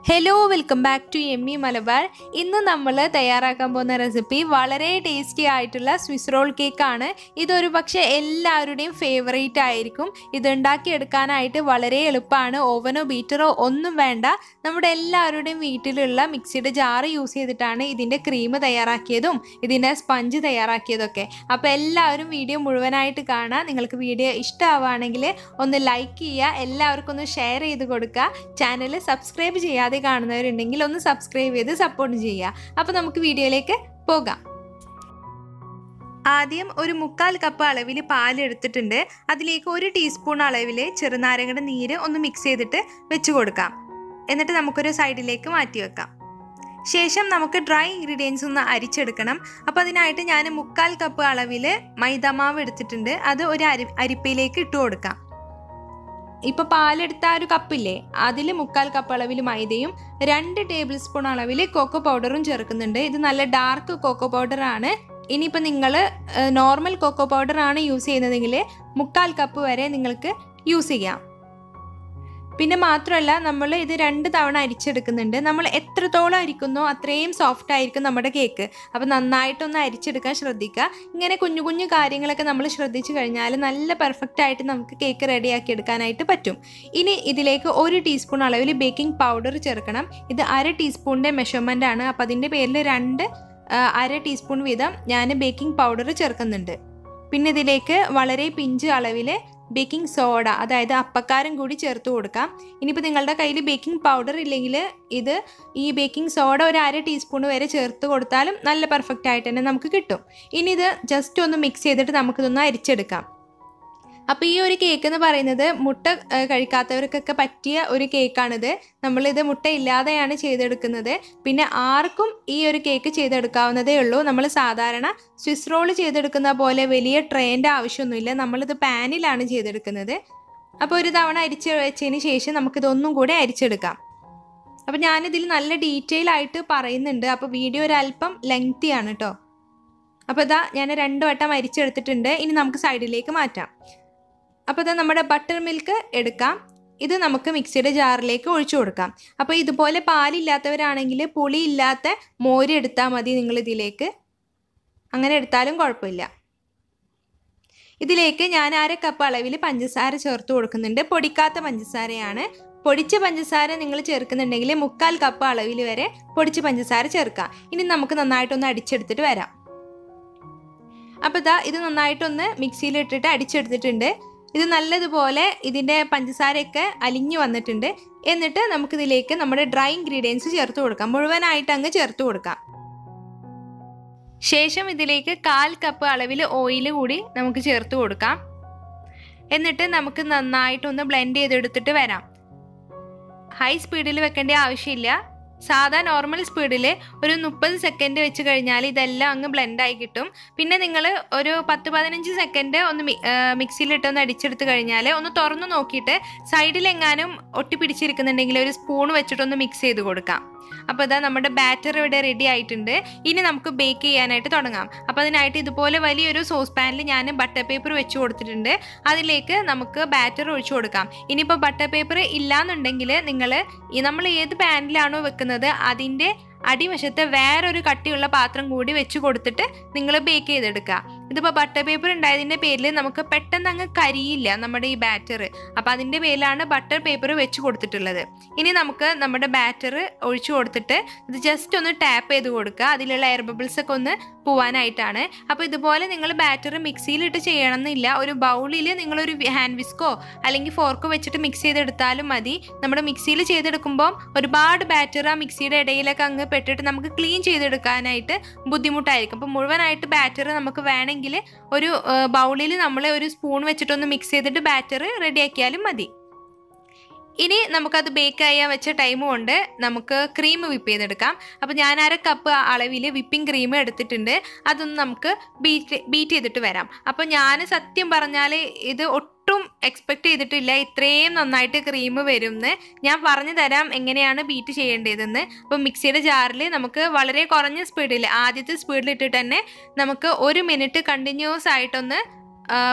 Hello welcome back to എമ്മി മലബാർ. ഇന്ന് നമ്മൾ തയ്യാറാക്കാൻ പോകുന്ന റെസിപ്പി വളരെ ടേസ്റ്റി ആയിട്ടുള്ള സ്വിസ് റോൾ കേക്കാണ്. ഇതൊരു പക്ഷേ എല്ലാവരുടെയും ഫേവറേറ്റ് ആയിരിക്കും. ഇത് ഉണ്ടാക്കിയെടുക്കാനായിട്ട് വളരെ എളുപ്പമാണ്. ഓവനോ ബീറ്ററോ ഒന്നും വേണ്ട. നമ്മുടെ എല്ലാവരുടെയും വീട്ടിലുള്ള മിക്സിയുടെ ജാറ് യൂസ് ചെയ്തിട്ടാണ് ഇതിൻ്റെ ക്രീം തയ്യാറാക്കിയതും ഇതിൻ്റെ സ്പഞ്ച് തയ്യാറാക്കിയതൊക്കെ. അപ്പോൾ എല്ലാവരും വീഡിയോ മുഴുവനായിട്ട് കാണുക. നിങ്ങൾക്ക് വീഡിയോ ഇഷ്ടമാവുകയാണെങ്കിൽ ഒന്ന് ലൈക്ക് ചെയ്യുക, എല്ലാവർക്കും ഒന്ന് ഷെയർ ചെയ്ത് കൊടുക്കുക. ചാനൽ സബ്സ്ക്രൈബ് ചെയ്യാതെ കാണുന്നവരുണ്ടെങ്കിൽ ഒന്ന് സബ്സ്ക്രൈബ് ചെയ്ത് സപ്പോർട്ട് ചെയ്യുക. അപ്പോൾ നമുക്ക് വീഡിയോയിലേക്ക് പോകാം. ആദ്യം ഒരു 1/4 കപ്പ് അളവിൽ പാൽ എടുത്തിട്ടുണ്ട്. അതിലേക്ക് 1 ടീസ്പൂൺ അളവിൽ ചെറുനാരങ്ങയുടെ നീര് ഒന്ന് മിക്സ് ചെയ്തിട്ട് വെച്ച് കൊടുക്കാം. എന്നിട്ട് നമുക്കൊരു സൈഡിലേക്ക് മാറ്റി വെക്കാം. ശേഷം നമുക്ക് ഡ്രൈ ഇൻഗ്രീഡിയൻസ് ഒന്ന് അരിച്ചെടുക്കണം. അപ്പോൾ അതിനായിട്ട് ഞാൻ 1/4 കപ്പ് അളവിൽ മൈദമാവ് എടുത്തിട്ടുണ്ട്. അത് ഒരു അരിപ്പയിലേക്ക് ഇട്ട് കൊടുക്കാം. ഇപ്പോൾ പാലെടുത്ത ഒരു കപ്പില്ലേ, അതിൽ 1/4 കപ്പ് അളവിൽ മൈദയും 2 ടേബിൾ സ്പൂൺ അളവിൽ കൊക്കോ പൗഡറും ചേർക്കുന്നുണ്ട്. ഇത് നല്ല ഡാർക്ക് കൊക്കോ പൗഡറാണ്. ഇനിയിപ്പോൾ നിങ്ങൾ നോർമൽ കൊക്കോ പൗഡറാണ് യൂസ് ചെയ്യുന്നതെങ്കിൽ 1/4 കപ്പ് വരെ നിങ്ങൾക്ക് യൂസ് ചെയ്യാം. പിന്നെ മാത്രമല്ല, നമ്മൾ ഇത് 2 തവണ അരിച്ചെടുക്കുന്നുണ്ട്. നമ്മൾ എത്രത്തോളം അരിക്കുന്നോ അത്രയും സോഫ്റ്റ് ആയിരിക്കും നമ്മുടെ കേക്ക്. അപ്പോൾ നന്നായിട്ടൊന്ന് അരിച്ചെടുക്കാൻ ശ്രദ്ധിക്കുക. ഇങ്ങനെ കുഞ്ഞു കുഞ്ഞു കാര്യങ്ങളൊക്കെ നമ്മൾ ശ്രദ്ധിച്ചു കഴിഞ്ഞാൽ നല്ല പെർഫെക്റ്റ് ആയിട്ട് നമുക്ക് കേക്ക് റെഡിയാക്കി എടുക്കാനായിട്ട് പറ്റും. ഇനി ഇതിലേക്ക് 1 ടീസ്പൂൺ അളവിൽ ബേക്കിംഗ് പൗഡർ ചേർക്കണം. ഇത് 1/2 ടീസ്പൂണിൻ്റെ മെഷർമെൻ്റ് ആണ്. അപ്പോൾ അതിൻ്റെ പേരിൽ 2 1/2 ടീസ്പൂൺ വീതം ഞാൻ ബേക്കിംഗ് പൗഡർ ചേർക്കുന്നുണ്ട്. പിന്നെ ഇതിലേക്ക് വളരെ പിഞ്ച് അളവിൽ ബേക്കിംഗ് സോഡ, അതായത് അപ്പക്കാരം കൂടി ചേർത്ത് കൊടുക്കാം. ഇനിയിപ്പോൾ നിങ്ങളുടെ കയ്യിൽ ബേക്കിംഗ് പൗഡർ ഇല്ലെങ്കിൽ ഈ ബേക്കിംഗ് സോഡ ഒരു 1/2 ടീസ്പൂൺ വരെ ചേർത്ത് കൊടുത്താലും നല്ല പെർഫെക്റ്റ് ആയിട്ട് തന്നെ നമുക്ക് കിട്ടും. ഇനി ഇത് ജസ്റ്റ് ഒന്ന് മിക്സ് ചെയ്തിട്ട് നമുക്കിതൊന്ന് അരിച്ചെടുക്കാം. അപ്പോൾ ഈ ഒരു കേക്ക് എന്ന് പറയുന്നത് മുട്ട കഴിക്കാത്തവർക്കൊക്കെ പറ്റിയ ഒരു കേക്കാണിത്. നമ്മളിത് മുട്ട ഇല്ലാതെയാണ് ചെയ്തെടുക്കുന്നത്. പിന്നെ ആർക്കും ഈ ഒരു കേക്ക് ചെയ്തെടുക്കാവുന്നതേ ഉള്ളൂ. നമ്മൾ സാധാരണ സ്വിസ് റോൾ ചെയ്തെടുക്കുന്ന പോലെ വലിയ ട്രേൻ്റെ ആവശ്യമൊന്നുമില്ല. നമ്മളിത് പാനിലാണ് ചെയ്തെടുക്കുന്നത്. അപ്പോൾ ഒരു തവണ അരിച്ച് വെച്ചതിന് ശേഷം നമുക്കിതൊന്നും കൂടെ അരിച്ചെടുക്കാം. അപ്പോൾ ഞാനിതിൽ നല്ല ഡീറ്റെയിൽ ആയിട്ട് പറയുന്നുണ്ട്. അപ്പോൾ വീഡിയോ ഒരല്പം ലെങ്തിയാണ് കേട്ടോ. അപ്പോൾ ഇതാ ഞാൻ 2 വട്ടം അരിച്ചെടുത്തിട്ടുണ്ട്. ഇനി നമുക്ക് സൈഡിലേക്ക് മാറ്റാം. അപ്പോൾ ഇതാ നമ്മുടെ ബട്ടർ മിൽക്ക് എടുക്കാം. ഇത് നമുക്ക് മിക്സിയുടെ ജാറിലേക്ക് ഒഴിച്ചു കൊടുക്കാം. അപ്പോൾ ഇതുപോലെ പാലില്ലാത്തവരാണെങ്കിൽ പുളിയില്ലാത്ത മോര് എടുത്താൽ മതി നിങ്ങളിതിലേക്ക്. അങ്ങനെ എടുത്താലും കുഴപ്പമില്ല. ഇതിലേക്ക് ഞാൻ 1/2 കപ്പ് അളവിൽ പഞ്ചസാര ചേർത്ത് കൊടുക്കുന്നുണ്ട്. പൊടിക്കാത്ത പഞ്ചസാരയാണ്. പൊടിച്ച പഞ്ചസാര നിങ്ങൾ ചേർക്കുന്നുണ്ടെങ്കിൽ 1/4 കപ്പ് അളവിൽ വരെ പൊടിച്ച പഞ്ചസാര ചേർക്കാം. ഇനി നമുക്ക് നന്നായിട്ടൊന്ന് അടിച്ചെടുത്തിട്ട് വരാം. അപ്പോൾ ഇതാ ഇത് നന്നായിട്ടൊന്ന് മിക്സിയിലിട്ടിട്ട് അടിച്ചെടുത്തിട്ടുണ്ട്. ഇത് നല്ലതുപോലെ ഇതിൻ്റെ പഞ്ചസാരയൊക്കെ അലിഞ്ഞു വന്നിട്ടുണ്ട്. എന്നിട്ട് നമുക്കിതിലേക്ക് നമ്മുടെ ഡ്രൈ ഇൻഗ്രീഡിയൻസ് ചേർത്ത് കൊടുക്കാം. മുഴുവനായിട്ട് അങ്ങ് ചേർത്ത് കൊടുക്കാം. ശേഷം ഇതിലേക്ക് 1/4 കപ്പ് അളവിൽ ഓയിൽ കൂടി നമുക്ക് ചേർത്ത് കൊടുക്കാം. എന്നിട്ട് നമുക്ക് നന്നായിട്ടൊന്ന് ബ്ലെൻഡ് ചെയ്തെടുത്തിട്ട് വരാം. ഹൈ സ്പീഡിൽ വെക്കേണ്ട ആവശ്യമില്ല. സാധാ നോർമൽ സ്പീഡിൽ ഒരു 30 സെക്കൻഡ് വെച്ച് കഴിഞ്ഞാൽ ഇതെല്ലാം അങ്ങ് ബ്ലെൻഡായി കിട്ടും. പിന്നെ നിങ്ങൾ ഒരു 10-15 സെക്കൻഡ് ഒന്ന് മിക്സിയിലിട്ടൊന്ന് അടിച്ചെടുത്ത് കഴിഞ്ഞാൽ ഒന്ന് തുറന്നു നോക്കിയിട്ട് സൈഡിലെങ്ങാനും ഒട്ടിപ്പിടിച്ചിരിക്കുന്നുണ്ടെങ്കിൽ ഒരു സ്പൂൺ വെച്ചിട്ടൊന്ന് മിക്സ് ചെയ്ത് കൊടുക്കാം. അപ്പോൾ ഇതാ നമ്മുടെ ബാറ്റർ ഇവിടെ റെഡി ആയിട്ടുണ്ട്. ഇനി നമുക്ക് ബേക്ക് ചെയ്യാനായിട്ട് തുടങ്ങാം. അപ്പോൾ അതിനായിട്ട് ഇതുപോലെ വലിയൊരു സോസ് പാനിൽ ഞാൻ ബട്ടർ പേപ്പർ വെച്ച് കൊടുത്തിട്ടുണ്ട്. അതിലേക്ക് നമുക്ക് ബാറ്റർ ഒഴിച്ചു കൊടുക്കാം. ഇനിയിപ്പോൾ ബട്ടർ പേപ്പർ ഇല്ലാന്നുണ്ടെങ്കിൽ നമ്മൾ ഏത് പാനിലാണോ വെക്കുന്നത് അതിൻ്റെ അടിവശത്ത് വേറൊരു കട്ടിയുള്ള പാത്രം കൂടി വെച്ച് കൊടുത്തിട്ട് നിങ്ങൾ ബേക്ക് ചെയ്തെടുക്കുക. ഇതിപ്പോൾ ബട്ടർ പേപ്പർ ഉണ്ടായതിൻ്റെ പേരിൽ നമുക്ക് പെട്ടെന്ന് അങ്ങ് കരിയില്ല നമ്മുടെ ഈ ബാറ്റർ. അപ്പോൾ അതിൻ്റെ പേരിലാണ് ബട്ടർ പേപ്പർ വെച്ച് കൊടുത്തിട്ടുള്ളത്. ഇനി നമുക്ക് നമ്മുടെ ബാറ്റർ ഒഴിച്ചു കൊടുത്തിട്ട് ഇത് ജസ്റ്റ് ഒന്ന് ടാപ്പ് ചെയ്ത് കൊടുക്കുക. അതിലുള്ള എയർ ബബിൾസ് ഒക്കെ ഒന്ന് പോവാനായിട്ടാണ്. അപ്പോൾ ഇതുപോലെ നിങ്ങൾ ബാറ്റർ മിക്സിയിലിട്ട് ചെയ്യണമെന്നില്ല. ഒരു ബൗളിൽ നിങ്ങളൊരു ഹാൻഡ് വിസ്കോ അല്ലെങ്കിൽ ഫോർക്കോ വെച്ചിട്ട് മിക്സ് ചെയ്തെടുത്താലും മതി. നമ്മുടെ മിക്സിയിൽ ചെയ്തെടുക്കുമ്പോൾ ഒരുപാട് ബാറ്റർ ആ മിക്സിയുടെ ഇടയിലൊക്കെ അങ്ങ് പെട്ടിട്ട് നമുക്ക് ക്ലീൻ ചെയ്തെടുക്കാനായിട്ട് ബുദ്ധിമുട്ടായിരിക്കും. അപ്പോൾ മുഴുവനായിട്ട് ബാറ്റർ നമുക്ക് വേണമെങ്കിൽ ഒരു ബൗളിൽ നമ്മൾ ഒരു സ്പൂൺ വെച്ചിട്ടൊന്ന് മിക്സ് ചെയ്തിട്ട് ബാറ്റർ റെഡിയാക്കിയാലും മതി. ഇനി നമുക്കത് ബേക്ക് ചെയ്യാൻ വെച്ച ടൈം കൊണ്ട് നമുക്ക് ക്രീം വിപ്പ് ചെയ്തെടുക്കാം. അപ്പോൾ ഞാൻ 1/2 കപ്പ് അളവിൽ വിപ്പിംഗ് ക്രീം എടുത്തിട്ടുണ്ട്. അതൊന്ന് നമുക്ക് ബീറ്റ് ചെയ്തിട്ട് വരാം. അപ്പോൾ ഞാൻ സത്യം പറഞ്ഞാൽ ഇത് ഒട്ടും എക്സ്പെക്റ്റ് ചെയ്തിട്ടില്ല ഇത്രയും നന്നായിട്ട് ക്രീം വരുമെന്ന്. ഞാൻ പറഞ്ഞു തരാം എങ്ങനെയാണ് ബീറ്റ് ചെയ്യേണ്ടതെന്ന്. അപ്പോൾ മിക്സിയുടെ ജാറിൽ നമുക്ക് വളരെ കുറഞ്ഞ സ്പീഡിൽ ആദ്യത്തെ സ്പീഡിൽ ഇട്ടിട്ട് തന്നെ നമുക്ക് 1 മിനിറ്റ് കണ്ടിന്യൂസ് ആയിട്ടൊന്ന്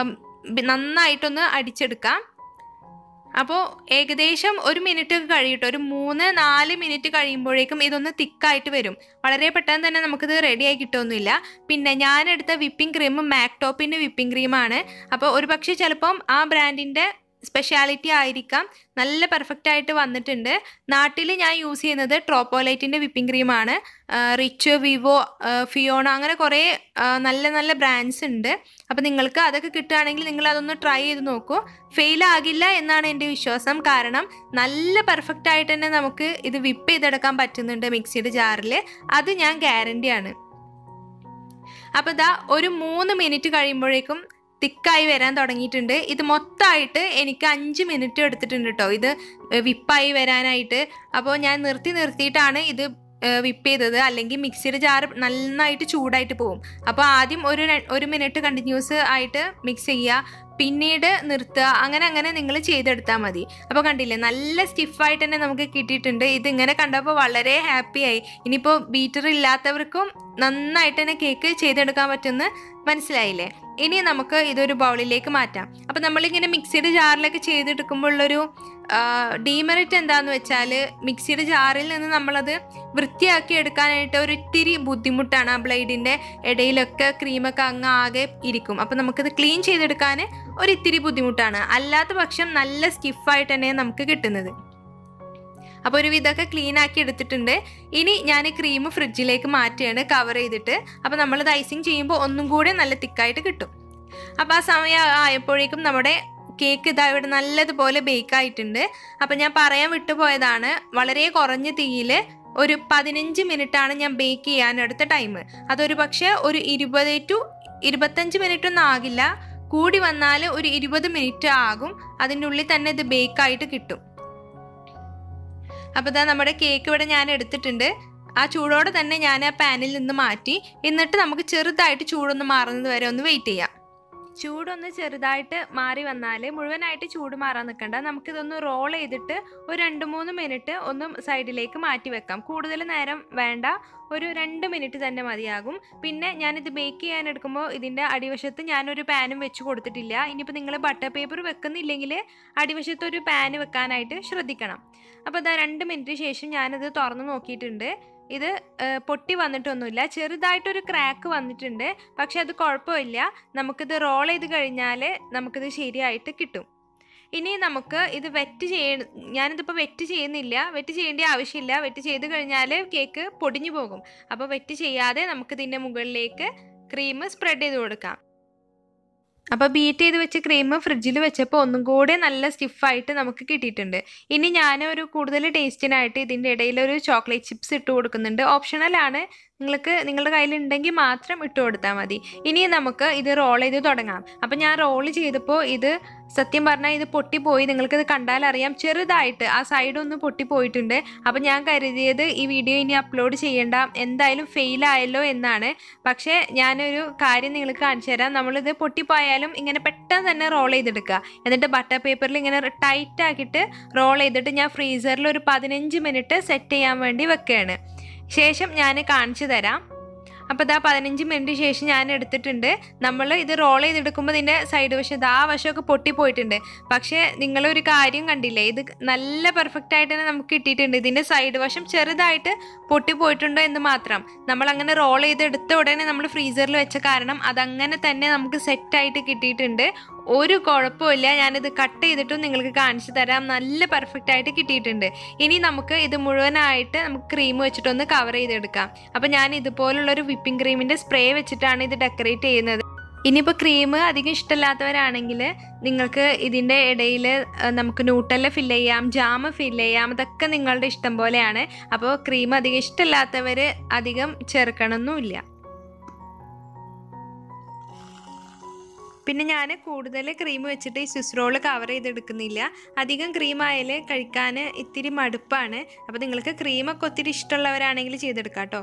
നന്നായിട്ടൊന്ന് അടിച്ചെടുക്കാം. അപ്പോൾ ഏകദേശം 1 മിനിറ്റ് കഴിയട്ടെ, ഒരു 3-4 മിനിറ്റ് കഴിയുമ്പോഴേക്കും ഇതൊന്ന് തിക്കായിട്ട് വരും. വളരെ പെട്ടെന്ന് തന്നെ നമുക്കിത് റെഡിയായി കിട്ടുമൊന്നുമില്ല. പിന്നെ ഞാനെടുത്ത വിപ്പിംഗ് ക്രീം മാക്ടോപ്പിൻ്റെ വിപ്പിംഗ് ക്രീമാണ്. അപ്പോൾ ഒരു പക്ഷേ ചിലപ്പം ആ ബ്രാൻഡിൻ്റെ സ്പെഷ്യാലിറ്റി ആയിരിക്കാം, നല്ല പെർഫെക്റ്റ് ആയിട്ട് വന്നിട്ടുണ്ട്. നാട്ടിൽ ഞാൻ യൂസ് ചെയ്യുന്നത് ട്രോപ്പോലൈറ്റിൻ്റെ വിപ്പിംഗ് ക്രീമാണ്. റിച്ച്, വിവോ, ഫിയോണ അങ്ങനെ കുറേ നല്ല നല്ല ബ്രാൻഡ്സ് ഉണ്ട്. അപ്പോൾ നിങ്ങൾക്ക് അതൊക്കെ കിട്ടുകയാണെങ്കിൽ നിങ്ങൾ അതൊന്ന് ട്രൈ ചെയ്ത് നോക്കൂ. ഫെയിൽ ആകില്ല എന്നാണ് എൻ്റെ വിശ്വാസം. കാരണം നല്ല പെർഫെക്റ്റ് ആയിട്ട് തന്നെ നമുക്ക് ഇത് വിപ്പ് ചെയ്തെടുക്കാൻ പറ്റുന്നുണ്ട് മിക്സിയുടെ ജാറിൽ, അത് ഞാൻ ഗ്യാരണ്ടിയാണ്. അപ്പോൾ ഇതാ ഒരു 3 മിനിറ്റ് കഴിയുമ്പോഴേക്കും തിക്കായി വരാൻ തുടങ്ങിയിട്ടുണ്ട്. ഇത് മൊത്തമായിട്ട് എനിക്ക് 5 മിനിറ്റ് എടുത്തിട്ടുണ്ട് കേട്ടോ ഇത് വിപ്പായി വരാനായിട്ട്. അപ്പോൾ ഞാൻ നിർത്തിയിട്ടാണ് ഇത് വിപ്പ് ചെയ്തത്, അല്ലെങ്കിൽ മിക്സിയുടെ ജാർ നന്നായിട്ട് ചൂടായിട്ട് പോകും. അപ്പോൾ ആദ്യം ഒരു മിനിറ്റ് കണ്ടിന്യൂസ് ആയിട്ട് മിക്സ് ചെയ്യുക, പിന്നീട് നിർത്തുക, അങ്ങനെ നിങ്ങൾ ചെയ്തെടുത്താൽ മതി. അപ്പോൾ കണ്ടില്ലേ, നല്ല സ്റ്റിഫായിട്ട് തന്നെ നമുക്ക് കിട്ടിയിട്ടുണ്ട്. ഇതിങ്ങനെ കണ്ടപ്പോൾ വളരെ ഹാപ്പിയായി. ഇനിയിപ്പോൾ ബീറ്റർ ഇല്ലാത്തവർക്കും നന്നായിട്ട് തന്നെ കേക്ക് ചെയ്തെടുക്കാൻ പറ്റുമെന്ന് മനസ്സിലായില്ലേ? ഇനി നമുക്ക് ഇതൊരു ബൗളിലേക്ക് മാറ്റാം. അപ്പോൾ നമ്മളിങ്ങനെ മിക്സിയുടെ ജാറിലൊക്കെ ചെയ്തെടുക്കുമ്പോഴുള്ളൊരു ഡീമെറിറ്റ് എന്താണെന്ന് വെച്ചാൽ, മിക്സിയുടെ ജാറിൽ നിന്ന് നമ്മളത് വൃത്തിയാക്കി എടുക്കാനായിട്ട് ഒരു ഇത്തിരി ബുദ്ധിമുട്ടാണ്. ആ ബ്ലേഡിൻ്റെ ഇടയിലൊക്കെ ക്രീമൊക്കെ അങ്ങ് ആകെ ഇരിക്കും. അപ്പോൾ നമുക്കിത് ക്ലീൻ ചെയ്തെടുക്കാൻ ഒരിത്തിരി ബുദ്ധിമുട്ടാണ്. അല്ലാത്ത പക്ഷം നല്ല സ്റ്റിഫായിട്ട് തന്നെ നമുക്ക് കിട്ടുന്നത്. അപ്പോൾ ഒരു വിധമൊക്കെ ക്ലീൻ ആക്കി എടുത്തിട്ടുണ്ട്. ഇനി ഞാൻ ക്രീം ഫ്രിഡ്ജിലേക്ക് മാറ്റുകയാണ് കവർ ചെയ്തിട്ട്. അപ്പോൾ നമ്മളിത് ഐസിങ് ചെയ്യുമ്പോൾ ഒന്നും കൂടെ നല്ല തിക്കായിട്ട് കിട്ടും. അപ്പോൾ ആ സമയം ആയപ്പോഴേക്കും നമ്മുടെ കേക്ക് ഇതാ ഇവിടെ നല്ലതുപോലെ ബേക്കായിട്ടുണ്ട്. അപ്പോൾ ഞാൻ പറയാൻ വിട്ടുപോയതാണ്, വളരെ കുറഞ്ഞ തീയിൽ ഒരു 15 മിനിറ്റാണ് ഞാൻ ബേക്ക് ചെയ്യാനെടുത്ത ടൈം. അതൊരു പക്ഷേ ഒരു 20 to 25 മിനിറ്റ് ഒന്നും ആകില്ല, കൂടി വന്നാൽ ഒരു 20 മിനിറ്റ് ആകും. അതിൻ്റെ ഉള്ളിൽ തന്നെ ഇത് ബേക്കായിട്ട് കിട്ടും. അപ്പോൾ ഇതാ നമ്മുടെ കേക്ക് ഇവിടെ ഞാൻ എടുത്തിട്ടുണ്ട്. ആ ചൂടോടെ തന്നെ ഞാൻ ആ പാനിൽ നിന്ന് മാറ്റി. എന്നിട്ട് നമുക്ക് ചെറുതായിട്ട് ചൂടൊന്ന് മാറുന്നത് വരെ ഒന്ന് വെയിറ്റ് ചെയ്യാം. ചൂടൊന്ന് ചെറുതായിട്ട് മാറി വന്നാൽ, മുഴുവനായിട്ട് ചൂട് മാറാൻ നിൽക്കണ്ട, നമുക്കിതൊന്ന് റോൾ ചെയ്തിട്ട് ഒരു 2-3 മിനിറ്റ് ഒന്ന് സൈഡിലേക്ക് മാറ്റി വെക്കാം. കൂടുതൽ നേരം വേണ്ട, ഒരു 2 മിനിറ്റ് തന്നെ മതിയാകും. പിന്നെ ഞാനിത് ബേക്ക് ചെയ്യാൻ എടുക്കുമ്പോൾ ഇതിൻ്റെ അടിവശത്ത് ഞാനൊരു പാനും വെച്ച് കൊടുത്തിട്ടില്ല. ഇനിയിപ്പോൾ നിങ്ങൾ ബട്ടർ പേപ്പർ വെക്കുന്നില്ലെങ്കിൽ അടിവശത്ത് ഒരു പാന് വെക്കാനായിട്ട് ശ്രദ്ധിക്കണം. അപ്പോൾ ഇതാ 2 മിനിറ്റ് ശേഷം ഞാനിത് തുറന്ന് നോക്കിയിട്ടുണ്ട്. ഇത് പൊട്ടി വന്നിട്ടൊന്നുമില്ല, ചെറുതായിട്ടൊരു ക്രാക്ക് വന്നിട്ടുണ്ട്. പക്ഷെ അത് കുഴപ്പമില്ല, നമുക്കിത് റോൾ ചെയ്ത് കഴിഞ്ഞാൽ നമുക്കിത് ശരിയായിട്ട് കിട്ടും. ഇനി നമുക്ക് ഇത് ഞാനിതിപ്പോൾ വെറ്റ് ചെയ്യുന്നില്ല, വെറ്റ് ചെയ്യേണ്ട ആവശ്യമില്ല. വെറ്റ് ചെയ്ത് കഴിഞ്ഞാൽ കേക്ക് പൊടിഞ്ഞു പോകും. അപ്പോൾ വെറ്റ് ചെയ്യാതെ നമുക്കിതിൻ്റെ മുകളിലേക്ക് ക്രീം സ്പ്രെഡ് ചെയ്ത് കൊടുക്കാം. അപ്പോൾ ബീറ്റ് ചെയ്ത് വെച്ച ക്രീം ഫ്രിഡ്ജിൽ വെച്ചപ്പോൾ ഒന്നും കൂടെ നല്ല സ്റ്റിഫായിട്ട് നമുക്ക് കിട്ടിയിട്ടുണ്ട്. ഇനി ഞാനൊരു കൂടുതൽ ടേസ്റ്റിനായിട്ട് ഇതിൻ്റെ ഇടയിലൊരു ചോക്ലേറ്റ് ചിപ്സ് ഇട്ട് കൊടുക്കുന്നുണ്ട്. ഓപ്ഷണലാണ്, നിങ്ങളുടെ കയ്യിലുണ്ടെങ്കിൽ മാത്രം ഇട്ട് കൊടുത്താൽ മതി. ഇനി നമുക്ക് ഇത് റോൾ ചെയ്ത് തുടങ്ങാം. അപ്പം ഞാൻ റോൾ ചെയ്തപ്പോൾ ഇത് സത്യം പറഞ്ഞാൽ ഇത് പൊട്ടിപ്പോയി. നിങ്ങൾക്കിത് കണ്ടാലറിയാം, ചെറുതായിട്ട് ആ സൈഡൊന്ന് പൊട്ടിപ്പോയിട്ടുണ്ട്. അപ്പം ഞാൻ കരുതിയത് ഈ വീഡിയോ ഇനി അപ്ലോഡ് ചെയ്യേണ്ട, എന്തായാലും ഫെയിലായല്ലോ എന്നാണ്. പക്ഷേ ഞാനൊരു കാര്യം നിങ്ങൾക്ക് കാണിച്ചു തരാം. നമ്മളിത് പൊട്ടിപ്പോയാലും ഇങ്ങനെ പെട്ടെന്ന് തന്നെ റോൾ ചെയ്തെടുക്കുക. എന്നിട്ട് ബട്ടർ പേപ്പറിൽ ഇങ്ങനെ ടൈറ്റ് ആക്കിയിട്ട് റോൾ ചെയ്തിട്ട് ഞാൻ ഫ്രീസറിൽ ഒരു 15 മിനിറ്റ് സെറ്റ് ചെയ്യാൻ വേണ്ടി വെക്കുകയാണ്. ശേഷം ഞാൻ കാണിച്ചു തരാം. അപ്പോൾ ഇതാ 15 മിനിറ്റ് ശേഷം ഞാൻ എടുത്തിട്ടുണ്ട്. നമ്മൾ ഇത് റോൾ ചെയ്തെടുക്കുമ്പോൾ ഇതിൻ്റെ സൈഡ് വശം ആ വശമൊക്കെ പൊട്ടിപ്പോയിട്ടുണ്ട്. പക്ഷേ നിങ്ങളൊരു കാര്യം കണ്ടില്ലേ, ഇത് നല്ല പെർഫെക്റ്റ് ആയിട്ട് തന്നെ നമുക്ക് കിട്ടിയിട്ടുണ്ട്. ഇതിൻ്റെ സൈഡ് വശം ചെറുതായിട്ട് പൊട്ടിപ്പോയിട്ടുണ്ടോ എന്ന് മാത്രം. നമ്മളങ്ങനെ റോൾ ചെയ്തെടുത്ത ഉടനെ നമ്മൾ ഫ്രീസറിൽ വെച്ച കാരണം അതങ്ങനെ തന്നെ നമുക്ക് സെറ്റായിട്ട് കിട്ടിയിട്ടുണ്ട്. ഒരു കുഴപ്പമില്ല. ഞാനിത് കട്ട് ചെയ്തിട്ടും നിങ്ങൾക്ക് കാണിച്ചു തരാം. നല്ല പെർഫെക്റ്റ് ആയിട്ട് കിട്ടിയിട്ടുണ്ട്. ഇനി നമുക്ക് ഇത് മുഴുവനായിട്ട് നമുക്ക് ക്രീം വെച്ചിട്ടൊന്ന് കവർ ചെയ്തെടുക്കാം. അപ്പോൾ ഞാൻ ഇതുപോലുള്ളൊരു വിപ്പിംഗ് ക്രീമിൻ്റെ സ്പ്രേ വെച്ചിട്ടാണ് ഇത് ഡെക്കറേറ്റ് ചെയ്യുന്നത്. ഇനിയിപ്പോൾ ക്രീം അധികം ഇഷ്ടമില്ലാത്തവരാണെങ്കിൽ നിങ്ങൾക്ക് ഇതിൻ്റെ ഇടയിൽ നമുക്ക് ന്യൂട്ടല്ല ഫില്ല് ചെയ്യാം, ജാം ഫില്ല് ചെയ്യാം. അതൊക്കെ നിങ്ങളുടെ ഇഷ്ടം പോലെയാണ്. അപ്പോൾ ക്രീം അധികം ഇഷ്ടമില്ലാത്തവർ അധികം ചേർക്കണമെന്നില്ല. പിന്നെ ഞാൻ കൂടുതൽ ക്രീം വെച്ചിട്ട് ഈ സ്വിസ് റോള് കവർ ചെയ്തെടുക്കുന്നില്ല. അധികം ക്രീമായാൽ കഴിക്കാൻ ഇത്തിരി മടുപ്പാണ്. അപ്പോൾ നിങ്ങൾക്ക് ക്രീമൊക്കെ ഒത്തിരി ഇഷ്ടമുള്ളവരാണെങ്കിൽ ചെയ്തെടുക്കാം കേട്ടോ.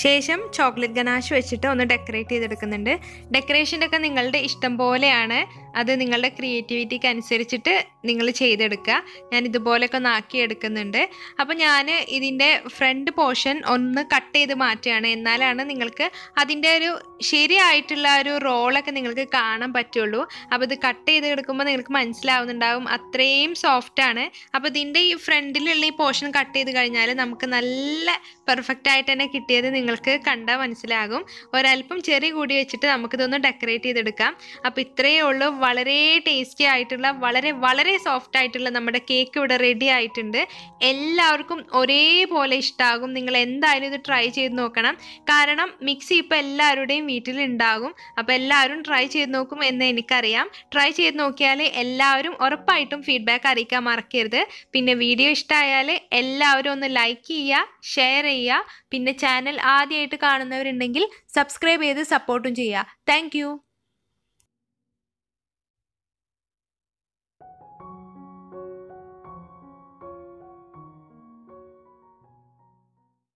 ശേഷം ചോക്ലേറ്റ് ഗനാഷ് വെച്ചിട്ട് ഒന്ന് ഡെക്കറേറ്റ് ചെയ്തെടുക്കുന്നുണ്ട്. ഡെക്കറേഷൻ്റെ ഒക്കെ നിങ്ങളുടെ ഇഷ്ടം പോലെയാണ്. അത് നിങ്ങളുടെ ക്രിയേറ്റിവിറ്റിക്ക് അനുസരിച്ചിട്ട് നിങ്ങൾ ചെയ്തെടുക്കുക. ഞാൻ ഇതുപോലെയൊക്കെ ഒന്ന് ആക്കിയെടുക്കുന്നുണ്ട്. അപ്പോൾ ഞാൻ ഇതിൻ്റെ ഫ്രണ്ട് പോർഷൻ ഒന്ന് കട്ട് ചെയ്ത് മാറ്റുകയാണ്. എന്നാലാണ് നിങ്ങൾക്ക് അതിൻ്റെ ഒരു ശരിയായിട്ടുള്ള ഒരു റോളൊക്കെ നിങ്ങൾക്ക് കാണാൻ പറ്റുള്ളൂ. അപ്പോൾ ഇത് കട്ട് ചെയ്ത് എടുക്കുമ്പോൾ നിങ്ങൾക്ക് മനസ്സിലാവുന്നുണ്ടാവും അത്രയും സോഫ്റ്റാണ്. അപ്പോൾ ഇതിൻ്റെ ഈ ഫ്രണ്ടിലുള്ള ഈ പോർഷൻ കട്ട് ചെയ്ത് കഴിഞ്ഞാൽ നമുക്ക് നല്ല പെർഫെക്റ്റ് ആയിട്ട് തന്നെ കിട്ടിയത് നിങ്ങൾക്ക് കണ്ടാൽ മനസ്സിലാകും. ഒരല്പം ചെറി കൂടി വെച്ചിട്ട് നമുക്കിതൊന്ന് ഡെക്കറേറ്റ് ചെയ്തെടുക്കാം. അപ്പോൾ ഇത്രയേ ഉള്ളൂ. വളരെ ടേസ്റ്റി ആയിട്ടുള്ള വളരെ സോഫ്റ്റ് ആയിട്ടുള്ള നമ്മുടെ കേക്ക് ഇവിടെ റെഡി ആയിട്ടുണ്ട്. എല്ലാവർക്കും ഒരേപോലെ ഇഷ്ടമാകും. നിങ്ങൾ എന്തായാലും ഇത് ട്രൈ ചെയ്ത് നോക്കണം. കാരണം മിക്സി ഇപ്പോൾ എല്ലാവരുടെയും വീട്ടിലുണ്ടാകും. അപ്പോൾ എല്ലാവരും ട്രൈ ചെയ്ത് നോക്കും എന്ന് എനിക്കറിയാം. ട്രൈ ചെയ്ത് നോക്കിയാൽ എല്ലാവരും ഉറപ്പായിട്ടും ഫീഡ്ബാക്ക് അറിയിക്കാൻ മറക്കരുത്. പിന്നെ വീഡിയോ ഇഷ്ടമായാൽ എല്ലാവരും ഒന്ന് ലൈക്ക് ചെയ്യുക, ഷെയർ ചെയ്യുക. പിന്നെ ചാനൽ ആദ്യമായിട്ട് കാണുന്നവരുണ്ടെങ്കിൽ സബ്സ്ക്രൈബ് ചെയ്ത് സപ്പോർട്ടും ചെയ്യുക. താങ്ക്